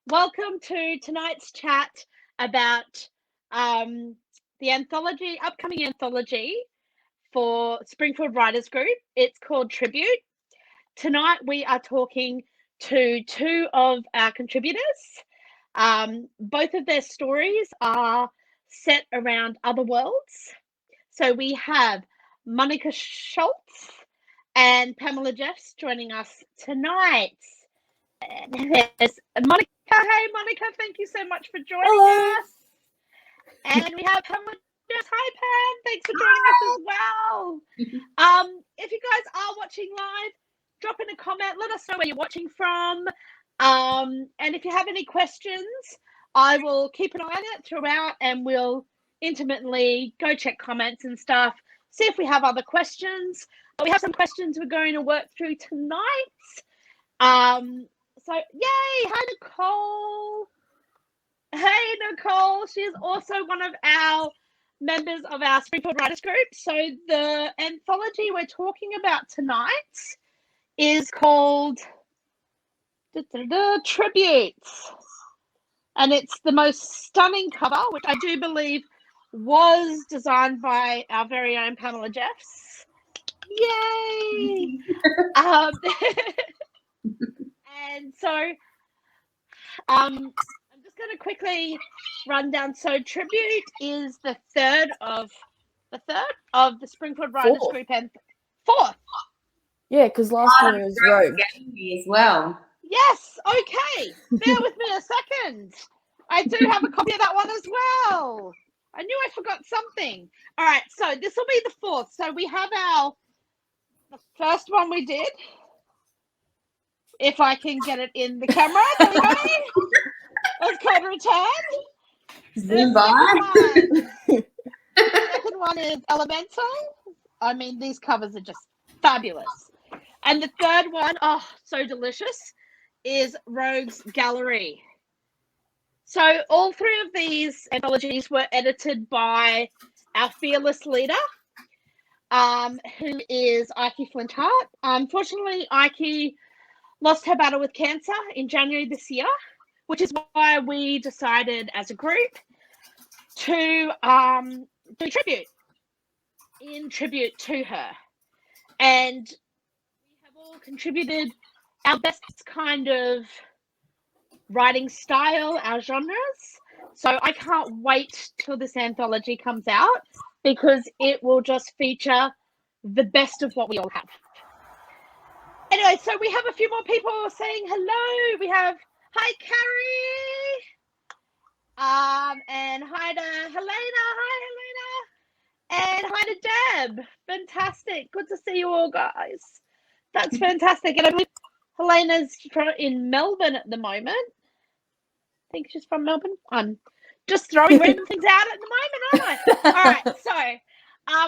welcome to tonight's chat about the upcoming anthology for Springfield Writers Group. It's called Tribute. Tonight we are talking to two of our contributors. Both of their stories are set around other worlds. So we have Monica Schultz and Pamela Jeffs joining us tonight. And there's Monica. Hey, Monica, thank you so much for joining us. And we have Pamela Jeffs. Hi, Pam. Thanks for joining us as well. If you guys are watching live, drop in a comment. Let us know where you're watching from. And if you have any questions, I will keep an eye on it throughout, and we'll intermittently go check comments and stuff, see if we have other questions. But we have some questions we're going to work through tonight. So yay! Hi, Nicole. Hey, Nicole. She is also one of our members of our Springfield Writers Group. So the anthology we're talking about tonight is called Tributes. And it's the most stunning cover, which I do believe was designed by our very own Pamela Jeffs. Yay! And so I'm just going to quickly run down. So Tribute is the third of the Springfield Writers Group, and fourth. Yeah, because last year was Rogue as well. Yes. Okay. Bear with me a second. I do have a copy of that one as well. I knew I forgot something. All right. So this will be the fourth. So we have the first one we did. If I can get it in the camera, there we go. It's called Return. Zoom by. The second one is Elemental. I mean, these covers are just fabulous. And the third one, oh, so delicious, is Rogue's Gallery. So all three of these anthologies were edited by our fearless leader, who is Aiki Flinthart. Unfortunately, Aiki lost her battle with cancer in January this year, which is why we decided as a group to do tribute in tribute to her. And we have all contributed our best kind of writing style, our genres. So I can't wait till this anthology comes out, because it will just feature the best of what we all have. Anyway, so we have a few more people saying hello. We have, hi, Carrie. And hi to Helena. Hi, Helena. And hi to Deb. Fantastic. Good to see you all, guys. That's fantastic. And I believe Helena's in Melbourne at the moment. I think she's from Melbourne. I'm just throwing random things out at the moment, aren't I? All right. So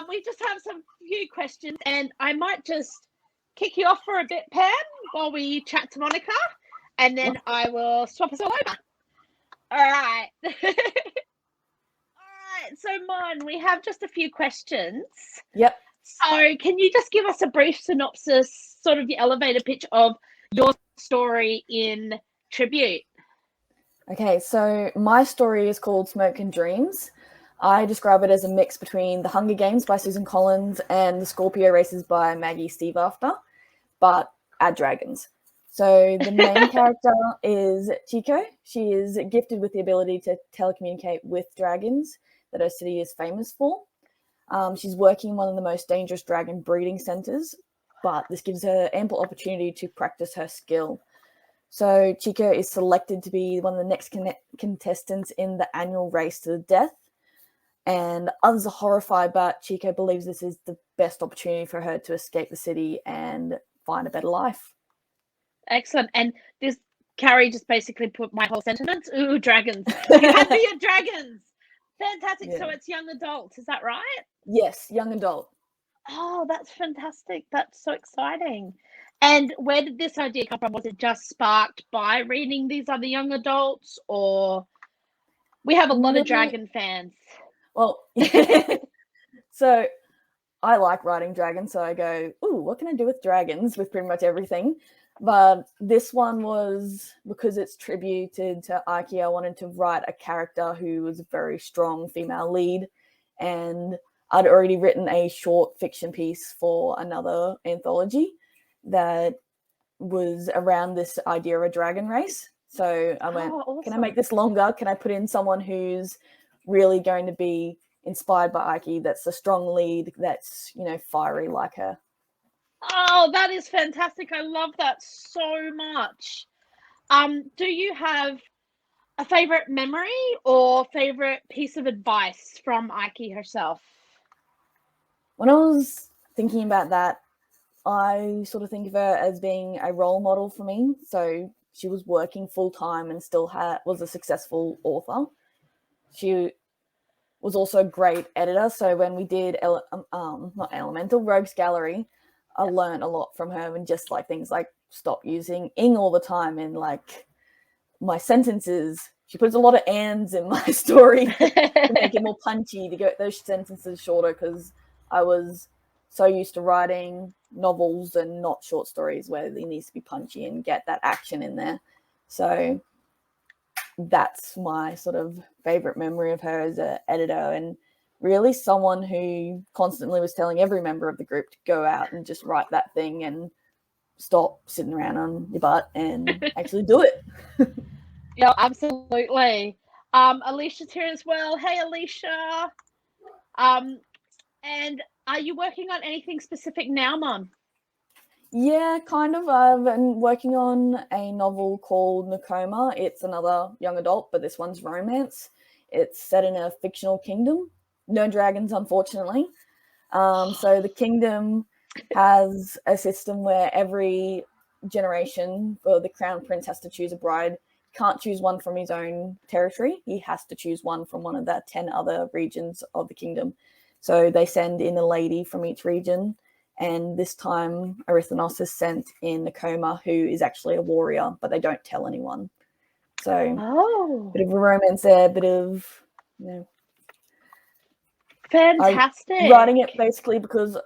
we just have some few questions, and I might just kick you off for a bit, Pam, while we chat to Monica, and then I will swap us all over. All right. All right. So, Mon, we have just a few questions. Yep. So can you just give us a brief synopsis, sort of the elevator pitch of your story in Tribute? Okay, so my story is called Smoke and Dreams. I describe it as a mix between The Hunger Games by Susan Collins and The Scorpio Races by Maggie Steve-After, but add dragons. So the main character is Chico. She is gifted with the ability to telecommunicate with dragons that her city is famous for. She's working in one of the most dangerous dragon breeding centers, but this gives her ample opportunity to practice her skill. So Chico is selected to be one of the next contestants in the annual race to the death. And others are horrified, but Chico believes this is the best opportunity for her to escape the city and find a better life. Excellent. And this Carrie just basically put my whole sentiments. Ooh, dragons. You have your dragons. Fantastic. Yeah. So it's young adults, is that right? Yes, young adult. Oh, that's fantastic. That's so exciting. And where did this idea come from? Was it just sparked by reading these other young adults, or we have a lot of dragon fans? Well, so I like writing dragons, so I go, ooh, what can I do with dragons, with pretty much everything. But this one was, because it's tributed to Aiki, I wanted to write a character who was a very strong female lead. And I'd already written a short fiction piece for another anthology that was around this idea of a dragon race. So I went, awesome. Can I make this longer? Can I put in someone who's really going to be inspired by Aiki, that's a strong lead, that's, fiery like her? Oh, that is fantastic. I love that so much. Do you have a favorite memory or favorite piece of advice from Aiki herself? When I was thinking about that, I sort of think of her as being a role model for me. So she was working full-time and still was a successful author. She was also a great editor. So when we did not Elemental, Rogues Gallery, I learned a lot from her, and just like things like stop using ing all the time, and like my sentences. She puts a lot of ands in my story to make it more punchy, to get those sentences shorter, because I was so used to writing novels and not short stories where it needs to be punchy and get that action in there. So that's my sort of favorite memory of her as an editor, and really someone who constantly was telling every member of the group to go out and just write that thing and stop sitting around on your butt and actually do it. Yeah, absolutely. Alicia's here as well. Hey, Alicia. And are you working on anything specific now, Mum? Yeah, kind of. I've been working on a novel called Nakoma. It's another young adult, but this one's romance. It's set in a fictional kingdom. No dragons, unfortunately. So the kingdom has a system where every generation, the crown prince has to choose a bride. Can't choose one from his own territory. He has to choose one from one of the 10 other regions of the kingdom. So they send in a lady from each region. And this time, Arithanos has sent in Nakoma, who is actually a warrior, but they don't tell anyone. So, bit of a romance there, bit of, Fantastic. I'm writing it basically because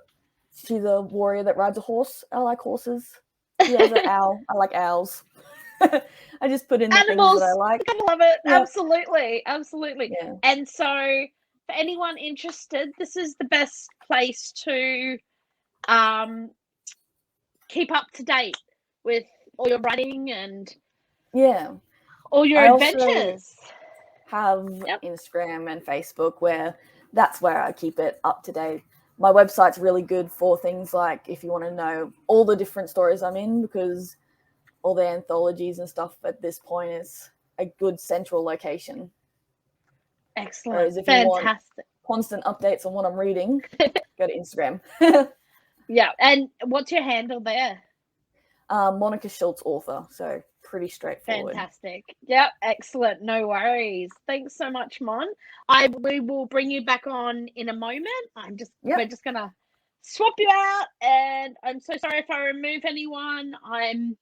she's a warrior that rides a horse. I like horses. She has an owl. I like owls. I just put in the Animals, things that I like. I love it. Yeah. Absolutely. Yeah. And so for anyone interested, this is the best place to keep up to date with all your writing and all your adventures. Have Instagram and Facebook, where that's where I keep it up to date. My website's really good for things like if you want to know all the different stories I'm in, because all the anthologies and stuff at this point is a good central location. Excellent. Whereas if Fantastic. you want constant updates on what I'm reading, go to Instagram. Yeah. And what's your handle there? Monica Schultz author. So pretty straightforward. Fantastic. Yep. Excellent. No worries. Thanks so much, Mon. We will bring you back on in a moment. We're just gonna swap you out, and I'm so sorry if I remove anyone. I'm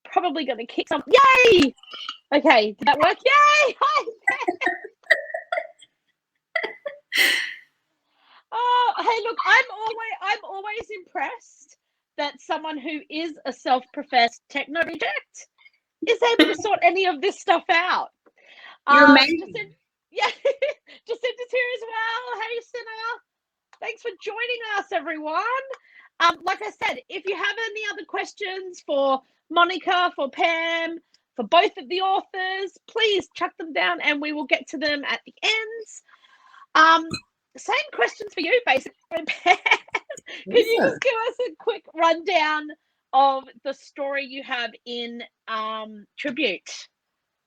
probably gonna kick some. Yay! Okay, did that work? Yay! Oh, hey, look, I'm always impressed that someone who is a self-professed techno reject is able to sort any of this stuff out. You're amazing. Jacinta's here as well. Hey, Cinna. Thanks for joining us, everyone. Like I said, if you have any other questions for Monica, for Pam, for both of the authors, please chuck them down and we will get to them at the ends. Same questions for you, basically, Pam. Can you just give us a quick rundown of the story you have in Tribute?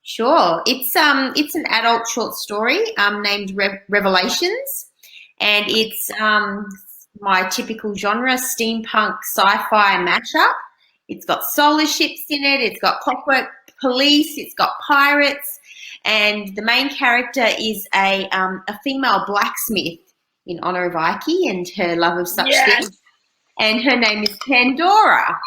Sure. It's an adult short story named Revelations, and it's my typical genre, steampunk sci-fi mashup. It's got solar ships in it. It's got clockwork police. It's got pirates, and the main character is a female blacksmith in honor of Aiki and her love of such things. And her name is Pandora.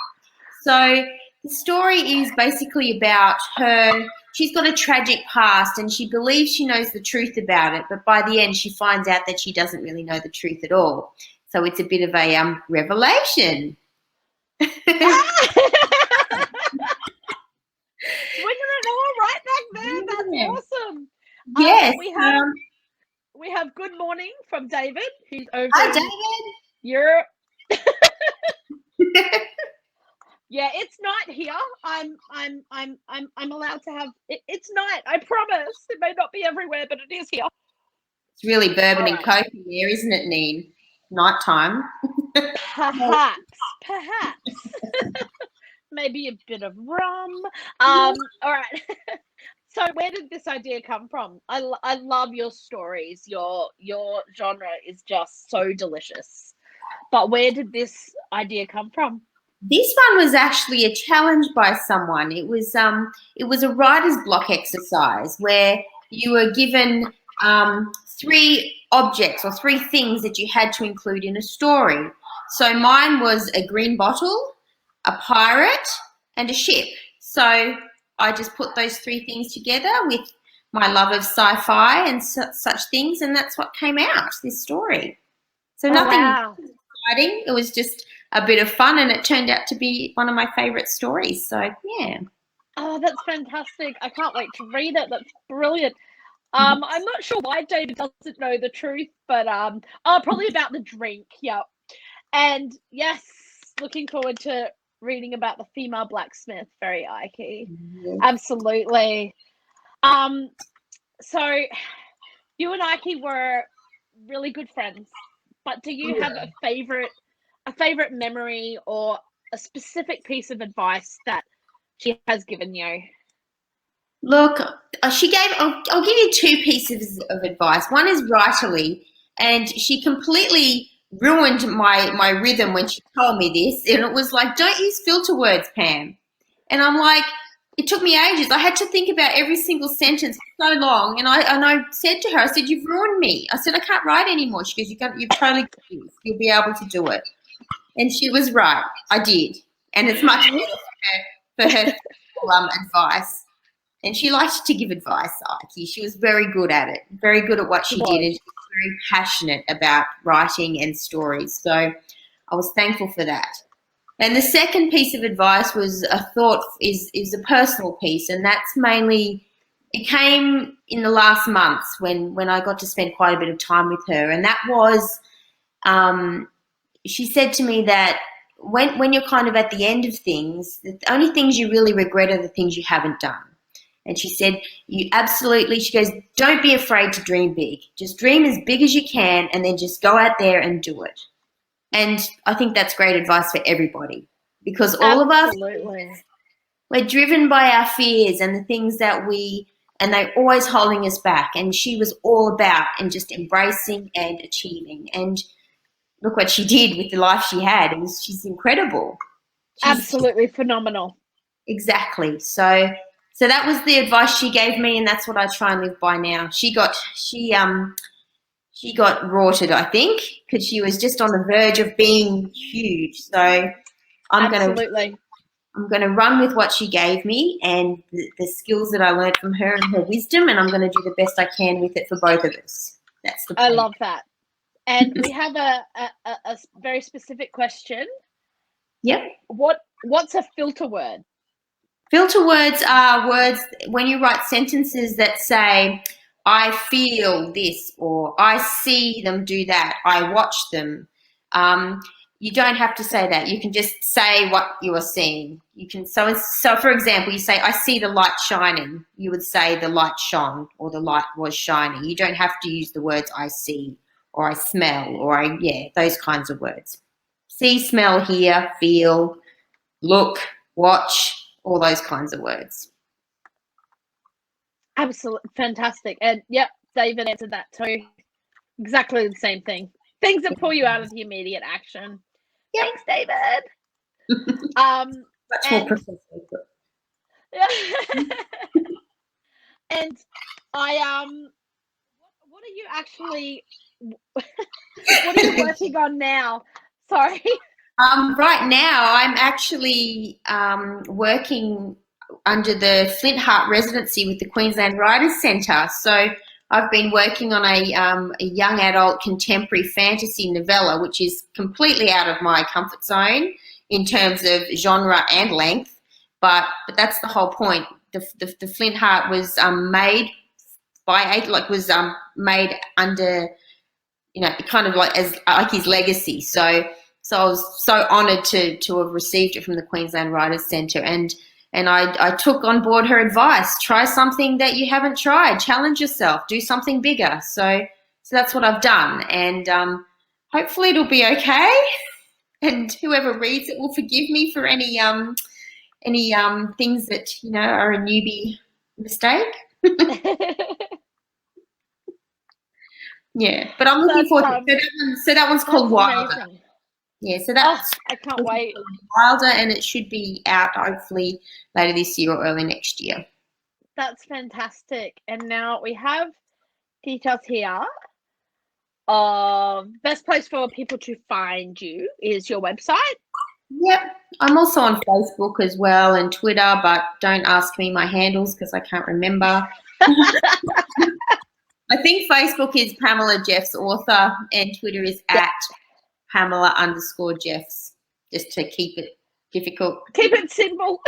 So the story is basically about her. She's got a tragic past and she believes she knows the truth about it, but by the end she finds out that she doesn't really know the truth at all. So it's a bit of a revelation. Yeah. awesome. Yes. We have good morning from David, who's over Hi, in David. Europe. Yeah, it's night here. I'm allowed to have it's night. I promise. It may not be everywhere, but it is here. It's really bourbon and Alright. coke in there, isn't it, Neen? Nighttime. Perhaps. Maybe a bit of rum. All right. So where did this idea come from? I love your stories. Your genre is just so delicious. But where did this idea come from? This one was actually a challenge by someone. It was a writer's block exercise where you were given 3 objects or 3 things that you had to include in a story. So mine was a green bottle, a pirate, and a ship. So I just put those 3 things together with my love of sci-fi and such things, and that's what came out, this story. So nothing exciting. It was just a bit of fun, and it turned out to be one of my favourite stories. So, yeah. Oh, that's fantastic. I can't wait to read it. That's brilliant. I'm not sure why David doesn't know the truth, but probably about the drink. Yeah. And yes, looking forward to reading about the female blacksmith. Very Aiki. Absolutely. So you and Aiki were really good friends, but do you have a favorite memory or a specific piece of advice that she has given you? Look, I'll give you 2 pieces of advice. One is writerly, and she completely ruined my rhythm when she told me this. And it was like, don't use filter words, Pam. And I'm like, it took me ages. I had to think about every single sentence so long. And I said to her, I said, you've ruined me. I said, I can't write anymore. She goes, you've totally got this. You'll be able to do it. And she was right. I did. And it's much better for her advice. And she liked to give advice, Aiki. She was very good at it, very good at what she did, and she was very passionate about writing and stories. So I was thankful for that. And the second piece of advice was is a personal piece, and that's mainly, it came in the last months when I got to spend quite a bit of time with her, and that was, she said to me that when you're kind of at the end of things, the only things you really regret are the things you haven't done. And she said, she goes, don't be afraid to dream big. Just dream as big as you can, and then just go out there and do it. And I think that's great advice for everybody, because all of us, we're driven by our fears and the things that and they're always holding us back. And she was all about and just embracing and achieving. And look what she did with the life she had. She's incredible. Absolutely phenomenal. Exactly. So that was the advice she gave me, and that's what I try and live by now. She got rorted, I think, because she was just on the verge of being huge. So I'm going to run with what she gave me and the skills that I learned from her and her wisdom, and I'm going to do the best I can with it for both of us. That's the plan. I love that. And we have a very specific question. Yep. What's a filter word? Filter words are words when you write sentences that say, I feel this, or I see them do that, I watch them. You don't have to say that. You can just say what you are seeing. You can so for example, you say, I see the light shining. You would say the light shone, or the light was shining. You don't have to use the words I see, or I smell, or those kinds of words. See, smell, hear, feel, look, watch, all those kinds of words. Absolutely fantastic. And yep, David answered that too. Exactly the same thing. Things that pull you out of the immediate action. Yep. Thanks, David. Much more professional. And I what are you actually what are you working on now? Sorry. Right now, I'm actually working under the Flinthart residency with the Queensland Writers Centre. So I've been working on a young adult contemporary fantasy novella, which is completely out of my comfort zone in terms of genre and length. But that's the whole point. the Flinthart was made by made under, kind of like as Aiki's legacy. So I was so honoured to have received it from the Queensland Writers Centre, and I took on board her advice. Try something that you haven't tried. Challenge yourself. Do something bigger. So that's what I've done, and hopefully it'll be okay. And whoever reads it will forgive me for any things that are a newbie mistake. Yeah, but I'm looking forward to it. So that one's called Wilder. Amazing. Yeah, so that's I can't wait. Wilder, and it should be out hopefully later this year or early next year. That's fantastic. And now we have details here of best place for people to find you is your website. Yep. I'm also on Facebook as well and Twitter, but don't ask me my handles because I can't remember. I think Facebook is Pamela Jeffs Author and Twitter is at Pamela_Jeffs, just to keep it difficult. Keep it simple.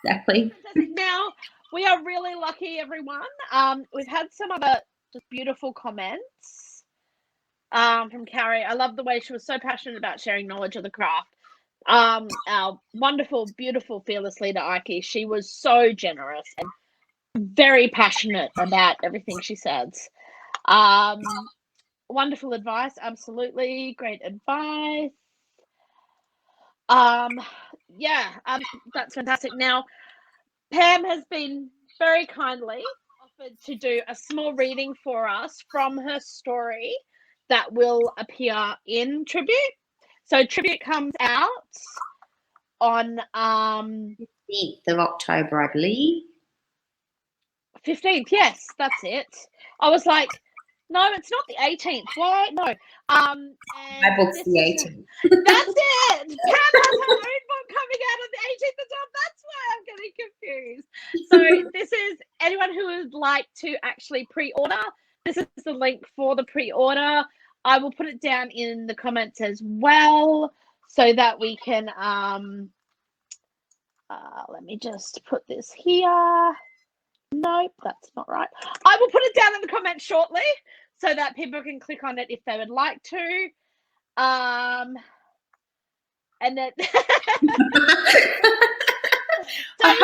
Exactly. Now, we are really lucky, everyone. We've had some other just beautiful comments from Carrie. I love the way she was so passionate about sharing knowledge of the craft. Our wonderful, beautiful, fearless leader, Aiki, she was so generous and very passionate about everything she says. Wonderful advice, absolutely. Great advice. That's fantastic. Now, Pam has been very kindly offered to do a small reading for us from her story that will appear in Tribute. So Tribute comes out on 15th of October, I believe. 15th, yes, that's it. I was like, no, it's not the 18th. Why? No. My book's the 18th. That's it. Pam has her own book coming out on the 18th as well. That's why I'm getting confused. So this is anyone who would like to actually pre-order. This is the link for the pre-order. I will put it down in the comments as well so that we can. Let me just put this here. Nope, that's not right. I will put it down in the comments shortly so that people can click on it if they would like to. And then David, David,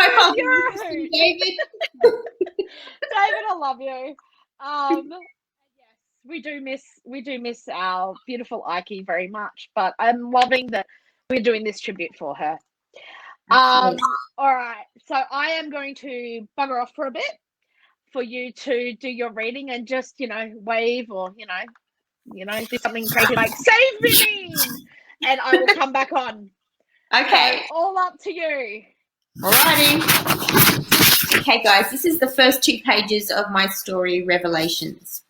I love you. Yes, we do miss our beautiful Aiki very much, but I'm loving that we're doing this tribute for her. All right, so I am going to bugger off for a bit for you to do your reading and just wave or do something crazy like save me, Neen! And I will come back on. Okay, so, all up to you. Alrighty. Okay guys, this is the first 2 pages of my story, Revelations.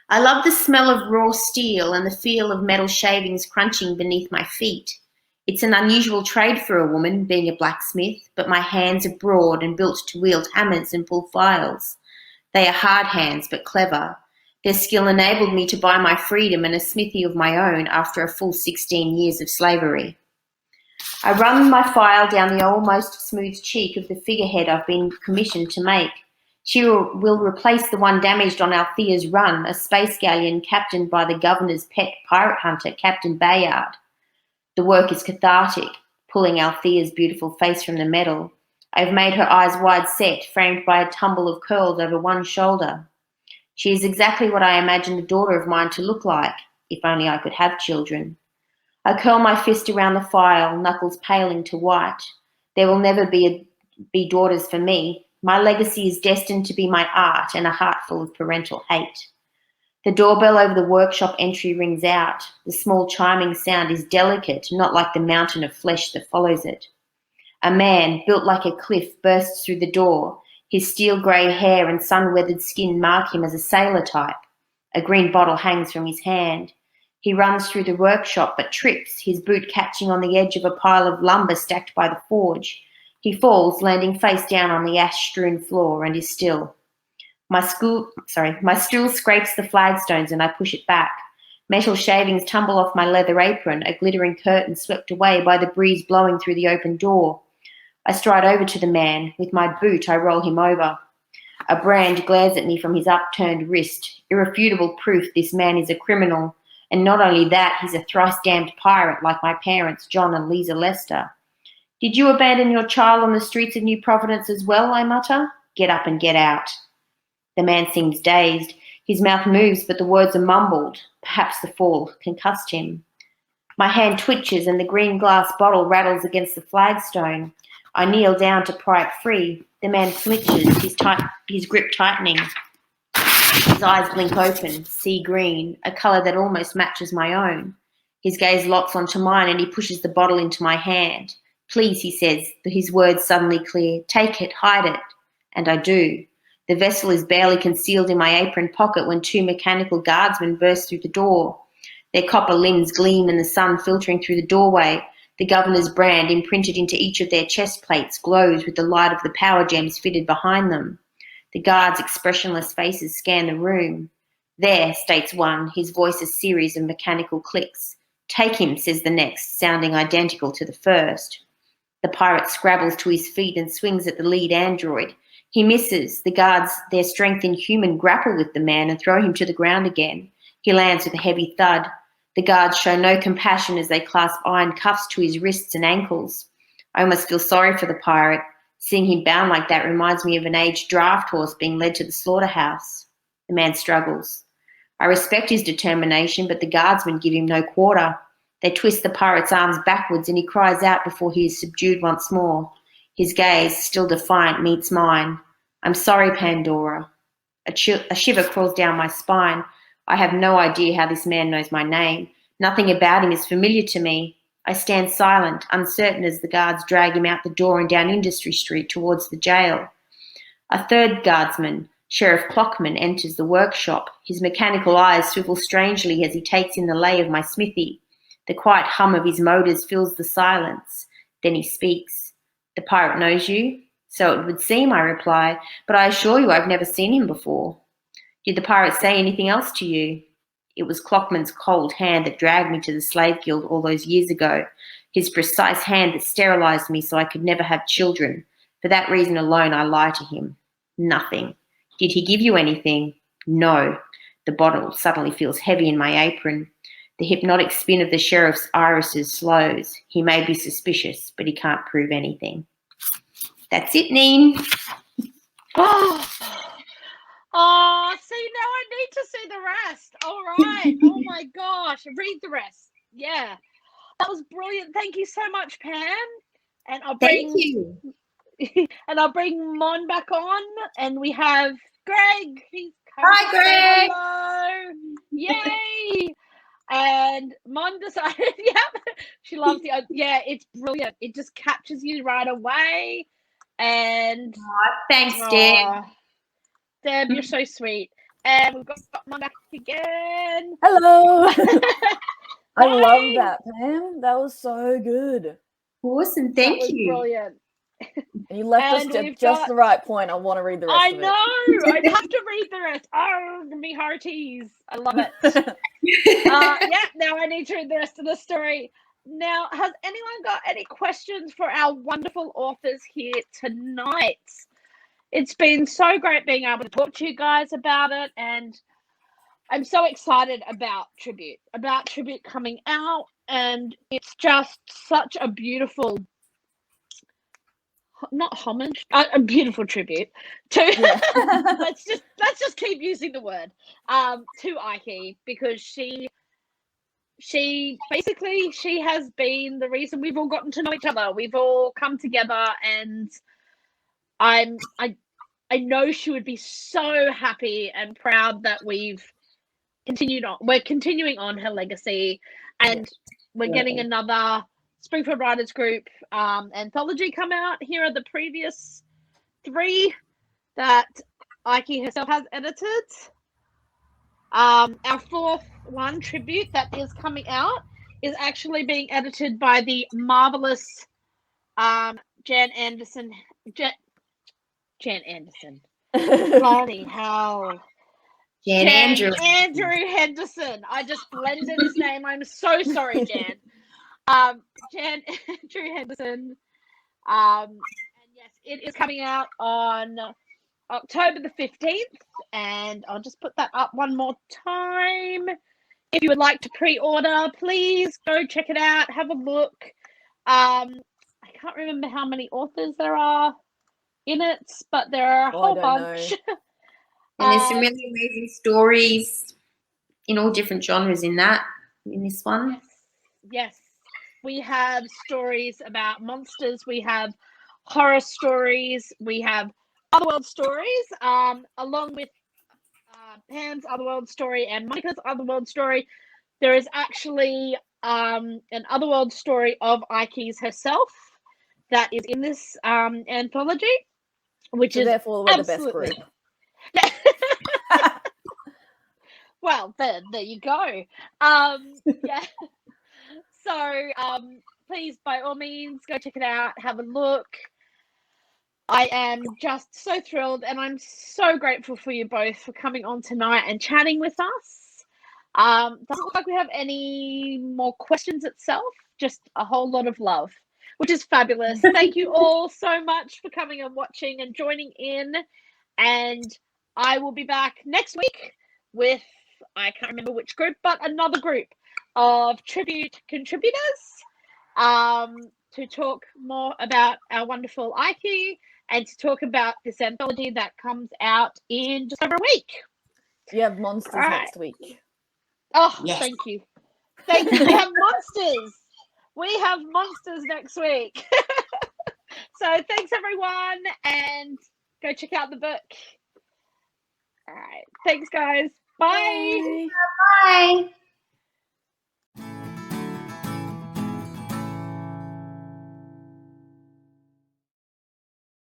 I love the smell of raw steel and the feel of metal shavings crunching beneath my feet. It's an unusual trade for a woman, being a blacksmith, but my hands are broad and built to wield hammers and pull files. They are hard hands, but clever. Their skill enabled me to buy my freedom and a smithy of my own after a full 16 years of slavery. I run my file down the almost smooth cheek of the figurehead I've been commissioned to make. She will replace the one damaged on Althea's run, a space galleon captained by the governor's pet pirate hunter, Captain Bayard. The work is cathartic, pulling Althea's beautiful face from the metal. I've made her eyes wide set, framed by a tumble of curls over one shoulder. She is exactly what I imagined a daughter of mine to look like, if only I could have children. I curl my fist around the file, knuckles paling to white. There will never be daughters for me. My legacy is destined to be my art and a heart full of parental hate. The doorbell over the workshop entry rings out. The small chiming sound is delicate, not like the mountain of flesh that follows it. A man, built like a cliff, bursts through the door. His steel grey hair and sun-weathered skin mark him as a sailor type. A green bottle hangs from his hand. He runs through the workshop but trips, his boot catching on the edge of a pile of lumber stacked by the forge. He falls, landing face down on the ash-strewn floor, and is still. My stool scrapes the flagstones and I push it back. Metal shavings tumble off my leather apron, a glittering curtain swept away by the breeze blowing through the open door. I stride over to the man. With my boot, I roll him over. A brand glares at me from his upturned wrist. Irrefutable proof this man is a criminal. And not only that, he's a thrice-damned pirate like my parents, John and Lisa Lester. Did you abandon your child on the streets of New Providence as well, I mutter? Get up and get out. The man seems dazed. His mouth moves, but the words are mumbled. Perhaps the fall concussed him. My hand twitches and the green glass bottle rattles against the flagstone. I kneel down to pry it free. The man flinches, his grip tightening. His eyes blink open, sea green, a colour that almost matches my own. His gaze locks onto mine and he pushes the bottle into my hand. Please, he says, his words suddenly clear. Take it, hide it. And I do. The vessel is barely concealed in my apron pocket when two mechanical guardsmen burst through the door. Their copper limbs gleam in the sun filtering through the doorway. The governor's brand, imprinted into each of their chest plates, glows with the light of the power gems fitted behind them. The guards' expressionless faces scan the room. There, states one, his voice a series of mechanical clicks. Take him, says the next, sounding identical to the first. The pirate scrabbles to his feet and swings at the lead android. He misses. The guards, their strength inhuman, grapple with the man and throw him to the ground again. He lands with a heavy thud. The guards show no compassion as they clasp iron cuffs to his wrists and ankles. I almost feel sorry for the pirate. Seeing him bound like that reminds me of an aged draft horse being led to the slaughterhouse. The man struggles. I respect his determination, but the guardsmen give him no quarter. They twist the pirate's arms backwards and he cries out before he is subdued once more. His gaze, still defiant, meets mine. I'm sorry, Pandora. A shiver crawls down my spine. I have no idea how this man knows my name. Nothing about him is familiar to me. I stand silent, uncertain as the guards drag him out the door and down Industry Street towards the jail. A third guardsman, Sheriff Clockman, enters the workshop. His mechanical eyes swivel strangely as he takes in the lay of my smithy. The quiet hum of his motors fills the silence. Then he speaks. The pirate knows you? So it would seem, I reply, but I assure you I've never seen him before. Did the pirate say anything else to you? It was Clockman's cold hand that dragged me to the slave guild all those years ago, his precise hand that sterilized me so I could never have children. For that reason alone, I lie to him. Nothing. Did he give you anything? No. The bottle suddenly feels heavy in my apron. The hypnotic spin of the sheriff's irises slows. He may be suspicious, but he can't prove anything. That's it, Neen. Oh, see, now I need to see the rest. All right. Oh my gosh. Read the rest. Yeah. That was brilliant. Thank you so much, Pam. And I'll bring and I'll bring Mon back on. And we have Greg. He's coming. Hi, Greg. Hello. Yay. And Mon decided, she loves the it's brilliant. It just captures you right away. And thanks, Deb. Deb, you're so sweet. And we've got Mon back again. Hello. I love that, Pam. That was so good. Awesome. Thank you. Brilliant. You left us at just the right point. I want to read the rest I of it. know. I have to read the rest. Oh, me hearties. I love it. Now I need to read the rest of the story. Now, has anyone got any questions for our wonderful authors here tonight? It's been so great being able to talk to you guys about it, and I'm so excited about Tribute coming out, and it's just such a beautiful, not homage, a beautiful tribute to. let's just keep using the word to Aiki, because she basically has been the reason we've all gotten to know each other. We've all come together, and I know she would be so happy and proud that we're continuing on her legacy, and we're getting another Springfield Writers Group anthology come out. Here are the previous 3 that Aiki herself has edited. Our 4th one, Tribute, that is coming out, is actually being edited by the marvelous Jan Anderson. Bloody hell. Andrew Henderson. I just blended his name. I'm so sorry, Jan. Jan Andrew Henderson And yes, it is coming out on October the 15th, and I'll just put that up one more time. If you would like to pre-order, please go check it out, have a look. I can't remember how many authors there are in it, but there are a whole bunch. And there's some really amazing stories in all different genres in this one. Yes. We have stories about monsters, we have horror stories, we have otherworld stories, along with Pam's otherworld story and Monica's otherworld story. There is actually an otherworld story of Aiki's herself that is in this anthology, which So is therefore we're the best group. Well, there you go. Yeah. So please, by all means, go check it out, have a look. I am just so thrilled, and I'm so grateful for you both for coming on tonight and chatting with us. Doesn't look like we have any more questions itself, just a whole lot of love, which is fabulous. Thank you all so much for coming and watching and joining in. And I will be back next week with, I can't remember which group, but another group of tribute contributors to talk more about our wonderful Aiki and to talk about this anthology that comes out in just over a week. You have monsters next week. Oh, yes. Thank you. Thank you. We have monsters. We have monsters next week. So thanks, everyone, and go check out the book. All right. Thanks, guys. Bye. Bye.